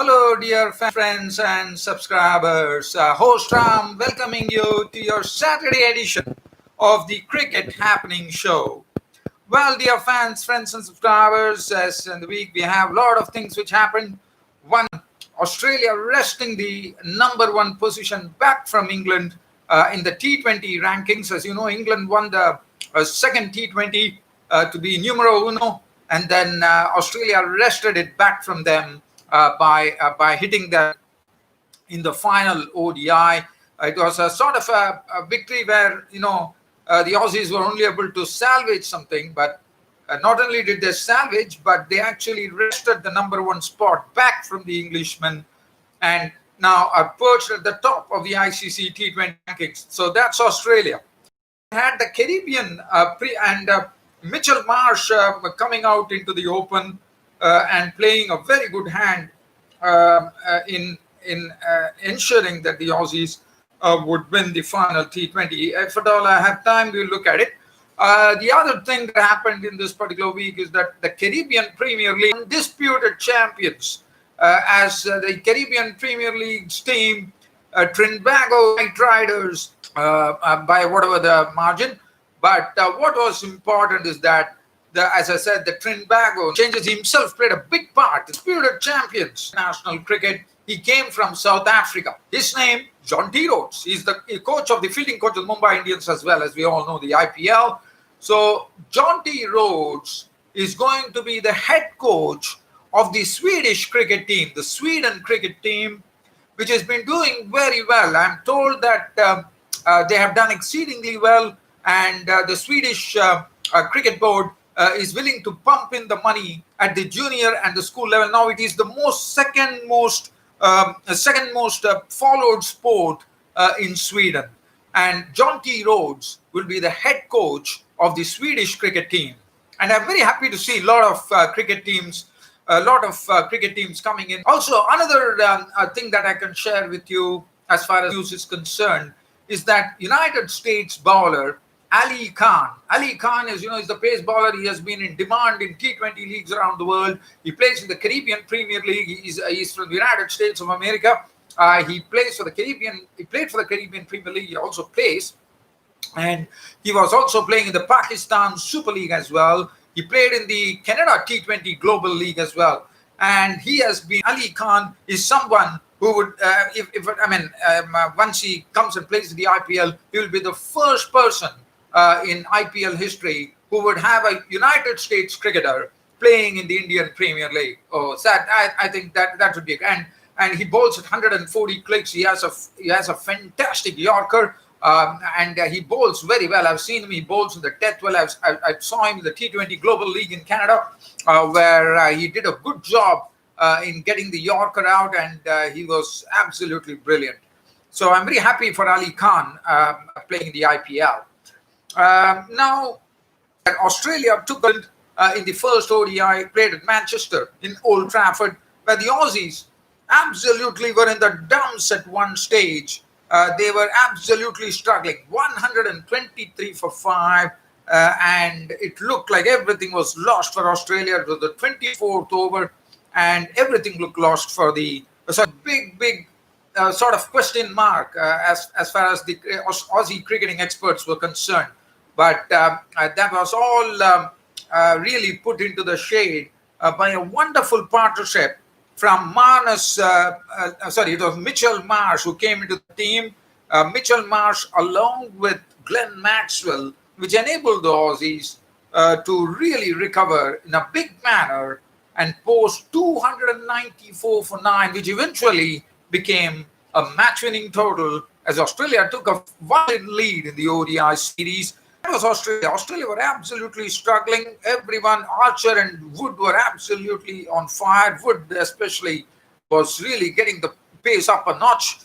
Hello, dear friends and subscribers. Host Ram welcoming you to your Saturday edition of the Cricket Happening Show. Well, dear fans, friends, and subscribers, as in the week we have a lot of things which happened. One, Australia wresting the number one position back from England in the T20 rankings. As you know, England won the second T20 to be numero uno, and then Australia wrested it back from them by hitting that in the final ODI. It was a sort of a victory where the Aussies were only able to salvage something, but not only did they salvage, but they actually wrested the number one spot back from the Englishmen, and now are perched at the top of the ICC T20 rankings. So that's Australia. Had the Caribbean and Mitchell Marsh coming out into the open and playing a very good hand in ensuring that the Aussies would win the final T20. If at all I have time, we'll look at it. The other thing that happened in this particular week is that the Caribbean Premier League undisputed champions, as the Caribbean Premier League's team, Trinbago Knight Riders, by whatever the margin. But what was important is that, as I said, the Trinbago changes himself played a big part. Disputed champions, national cricket. He came from South Africa. His name, Jonty Rhodes. He's the coach of the fielding coach of Mumbai Indians as well, as we all know, the IPL. So Jonty Rhodes is going to be the head coach of the Swedish cricket team, the Sweden cricket team, which has been doing very well. I'm told that they have done exceedingly well, and the Swedish cricket board is willing to pump in the money at the junior and the school level. Now it is the second most followed sport in Sweden, and Jonty Rhodes will be the head coach of the Swedish cricket team. And I'm very happy to see a lot of cricket teams coming in. Also, another thing that I can share with you as far as news is concerned is that United States bowler Ali Khan. Ali Khan, as you know, is the pace bowler. He has been in demand in T20 leagues around the world. He plays in the Caribbean Premier League. He's from the United States of America. He plays for the Caribbean. He played for the Caribbean Premier League. He also plays, and he was also playing in the Pakistan Super League as well. He played in the Canada T20 Global League as well. And he has been, Ali Khan is someone who would, once he comes and plays in the IPL, he will be the first person in IPL history who would have a United States cricketer playing in the Indian Premier League. Oh, sad. I think that would be, and he bowls at 140 clicks. He has a fantastic Yorker. And he bowls very well. I've seen him. He bowls in the death well. I saw him in the T20 Global League in Canada, where he did a good job in getting the Yorker out, and he was absolutely brilliant. So I'm very happy for Ali Khan playing in the IPL. Now, Australia took it in the first ODI, played at Manchester in Old Trafford, where the Aussies absolutely were in the dumps at one stage. They were absolutely struggling. 123 for 5, and it looked like everything was lost for Australia. It was the 24th over, and everything looked lost for the big sort of question mark as far as the Aussie cricketing experts were concerned. But that was all really put into the shade by a wonderful partnership from it was Mitchell Marsh who came into the team. Mitchell Marsh along with Glenn Maxwell, which enabled the Aussies to really recover in a big manner and post 294 for 9, which eventually became a match-winning total as Australia took a violent lead in the ODI series. That was Australia. Australia were absolutely struggling. Everyone, Archer and Wood, were absolutely on fire. Wood especially was really getting the pace up a notch.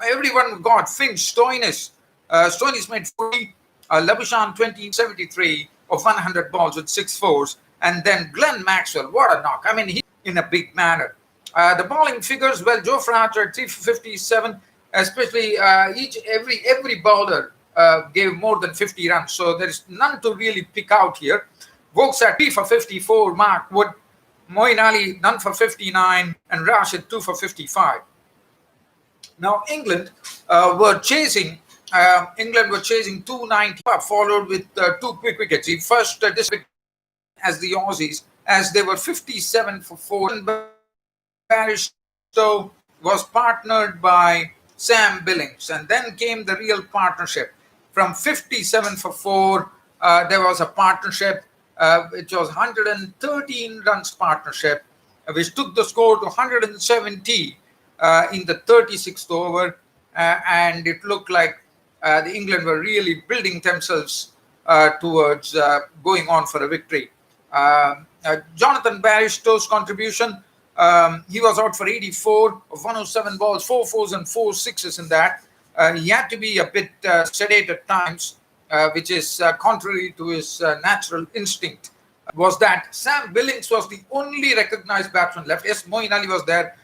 Everyone got Finch, Stoinis. Stoinis made 40, Labuschagne 73 of 100 balls with 6 fours. And then Glenn Maxwell, what a knock. I mean, he in a big manner. The bowling figures, well, Joe Archer 357, especially every bowler gave more than 50 runs. So there is none to really pick out here. Vokes at 3 for 54, Mark Wood Moeen Ali none for 59, and Rashid 2 for 55. Now England were chasing. England were chasing 290, followed with two quick wickets. The first as the Aussies, as they were 57 for 4. Barristow was partnered by Sam Billings, and then came the real partnership. From 57 for 4, there was a partnership, which was 113 runs partnership, which took the score to 170 in the 36th over, and it looked like the England were really building themselves towards going on for a victory. Jonathan Barristow's contribution, he was out for 84 of 107 balls, 4 fours and 4 sixes in that. He had to be a bit sedate at times, which is contrary to his natural instinct. Was that Sam Billings was the only recognized batsman left. Yes, Moeen Ali was there,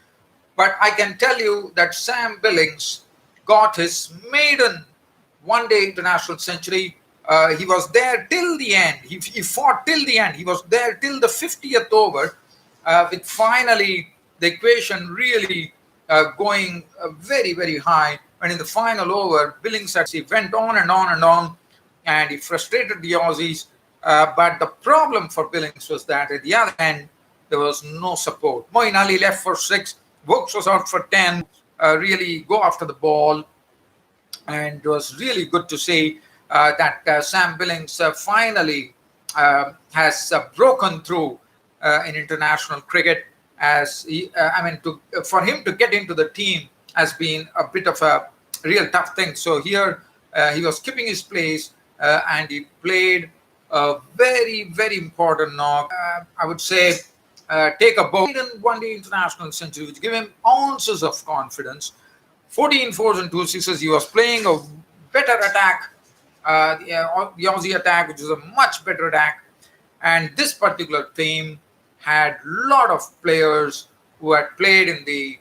but I can tell you that Sam Billings got his maiden one-day international century. He was there till the end. He fought till the end. He was there till the 50th over, with finally the equation really going very, very high. And in the final over, Billings actually went on and on and on, and he frustrated the Aussies. But the problem for Billings was that at the other end, there was no support. Moeen Ali left for 6. Vokes was out for 10. Really go after the ball. And it was really good to see that Sam Billings finally has broken through in international cricket. As he, for him to get into the team has been a bit of a real tough thing. So here he was keeping his place, and he played a very, very important knock. I would say take a bold one-day international century, which gave him ounces of confidence. 14 fours and 2 sixes. He was playing a better attack, the Aussie attack, which is a much better attack. And this particular team had a lot of players who had played in the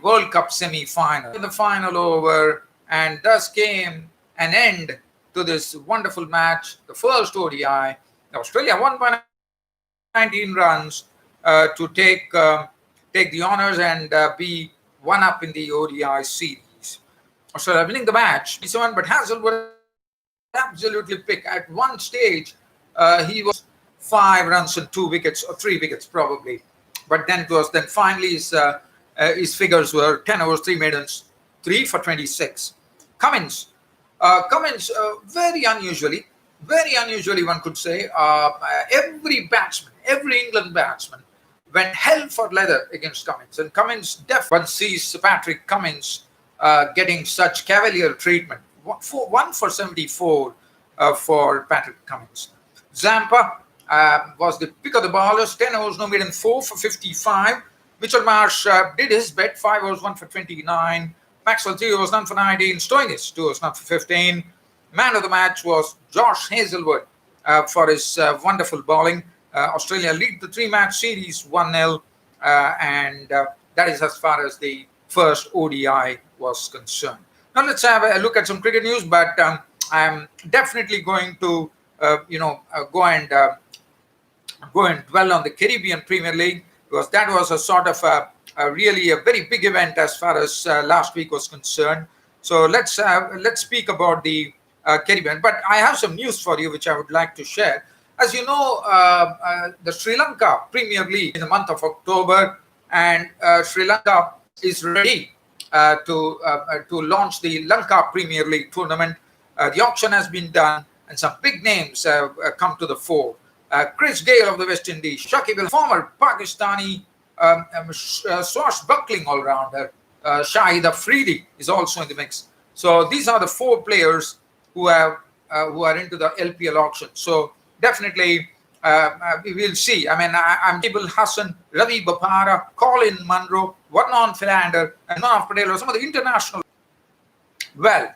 World Cup semi-final, in the final over, and thus came an end to this wonderful match, the first ODI. Australia won by 19 runs to take the honours and be one up in the ODI series. Australia winning the match, but Hazel would absolutely pick. At one stage, he was 5 runs and 2 wickets, or 3 wickets probably. But then finally his figures were 10 overs, 3 maidens, 3 for 26. Cummins, very unusually one could say, every England batsman went hell for leather against Cummins. And Cummins one sees Patrick Cummins getting such cavalier treatment. 1 for 74 for Patrick Cummins. Zampa was the pick of the bowlers, 10 overs, no maiden, 4 for 55. Mitchell Marsh did his bet, 5 overs, 1 for 29. Maxwell, 3 overs, none for 19. Stoinis, 2 overs, none for 15. Man of the match was Josh Hazlewood for his wonderful bowling. Australia lead the 3-match series 1-0, and that is as far as the first ODI was concerned. Now let's have a look at some cricket news, but I'm definitely going to go and dwell on the Caribbean Premier League, because that was a sort of really a very big event as far as last week was concerned. So let's speak about the Caribbean. But I have some news for you which I would like to share. As you know, the Sri Lanka Premier League in the month of October, and Sri Lanka is ready to launch the Lanka Premier League tournament. The auction has been done, and some big names have come to the fore. Chris Gale of the West Indies, Shakib, former Pakistani swashbuckling all-rounder, Shahid Afridi is also in the mix. So these are the 4 players who are into the LPL auction. So definitely we will see. I mean, I'm Abel Hassan, Ravi Bapara, Colin Munro, Vernon Philander, and Manav Patel, some of the international. Well,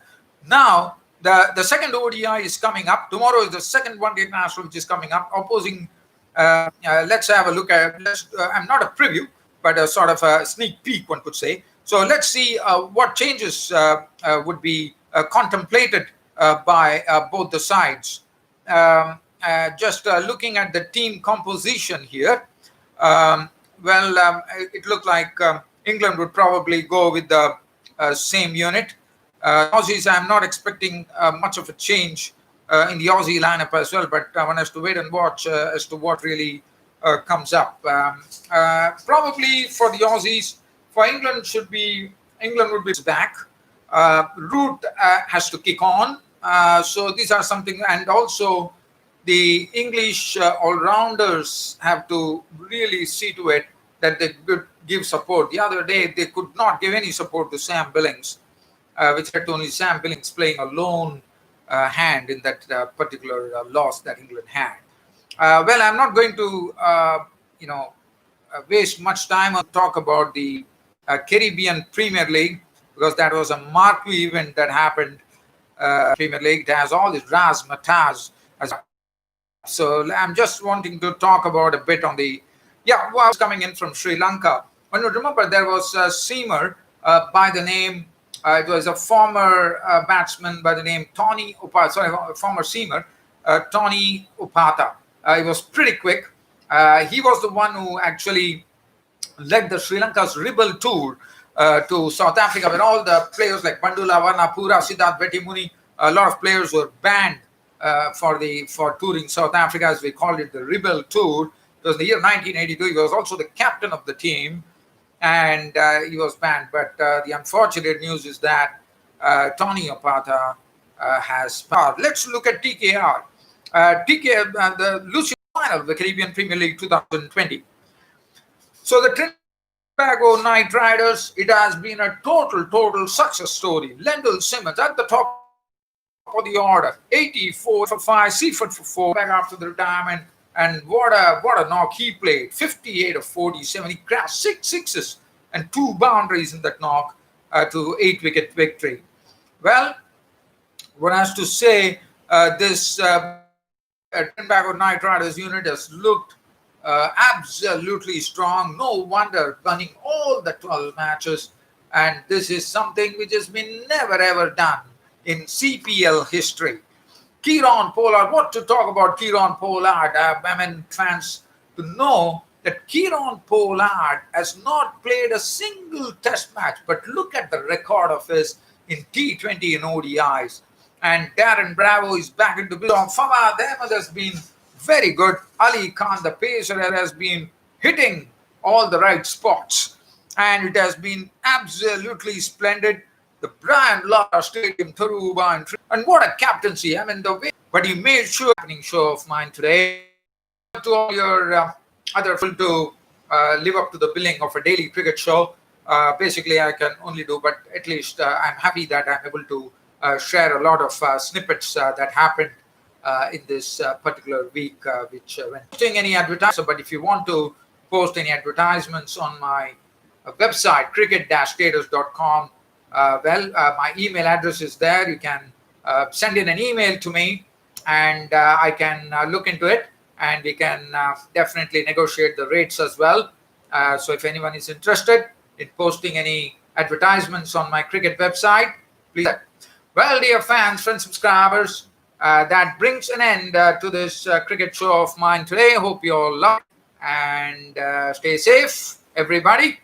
now the second ODI is coming up. Tomorrow is the second one-day international which is coming up. Opposing, let's have a look at. I'm not a preview, but a sort of a sneak peek, one could say. So let's see what changes would be contemplated by both the sides. just looking at the team composition here, um, it looked like England would probably go with the same unit. Aussies, I'm not expecting much of a change in the Aussie lineup as well, but one has to wait and watch as to what really comes up. Probably for the Aussies, for England would be back. Rhode has to kick on. So these are something, and also the English all-rounders have to really see to it that they could give support. The other day, they could not give any support to Sam Billings, which led to only Sam Billings playing a lone hand in that particular loss that England had. I'm not going to, waste much time on talk about the Caribbean Premier League, because that was a marquee event that happened. Premier League, it has all this razzmatazz. So I'm just wanting to talk about a bit on the, coming in from Sri Lanka. When you remember, there was a seamer by the name, it was a former batsman by the name Tony Upata, sorry, former seamer, Tony Upata. He was pretty quick. He was the one who actually led the Sri Lanka's Ribble tour to South Africa, when all the players like Bandula Varnapura, Siddharth Vetimuni, a lot of players were banned for touring South Africa, as we called it, the Ribble Tour. It was the year 1982. He was also the captain of the team, and he was banned. But the unfortunate news is that Tony Upata has power. Let's look at TKR. The Lucian final of the Caribbean Premier League 2020. So the Trinbago Knight Riders, it has been a total success story. Lendl Simmons at the top of the order, 84 for 5, Seaford for 4, back after the retirement, and what a knock he played, 58 of 47. He crashed 6 sixes and 2 boundaries in that knock to 8-wicket victory. Well, one has to say this Trinbago Knight Riders unit has looked absolutely strong. No wonder winning all the 12 matches, and this is something which has been never ever done in CPL history. Kieron Pollard, what to talk about Kieron Pollard? Fans to know that Kieron Pollard has not played a single test match, but look at the record of his in T20 and ODIs. And Darren Bravo is back into business. Fawad Ahmed has been very good. Ali Khan, the pacer, has been hitting all the right spots, and it has been absolutely splendid. The Brian Lara Stadium, Taruba, and what a captaincy! I mean, the way, but he made sure happening show of mine today. To all your other to live up to the billing of a daily cricket show. Basically, I can only do, but at least I'm happy that I'm able to share a lot of snippets that happened in this particular week, which when posting any advertisement. But if you want to post any advertisements on my website, cricket-status.com, my email address is there. You can send in an email to me, and I can look into it, and we can definitely negotiate the rates as well. So if anyone is interested in posting any advertisements on my cricket website, please. Well, dear fans, friends, subscribers, that brings an end to this cricket show of mine today. Hope you all love it, and stay safe, everybody.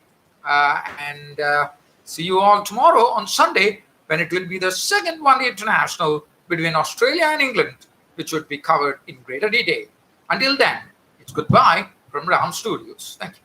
And see you all tomorrow on Sunday, when it will be the second one-day international between Australia and England, which would be covered in greater detail. Until then, it's goodbye from Ram Studios. Thank you.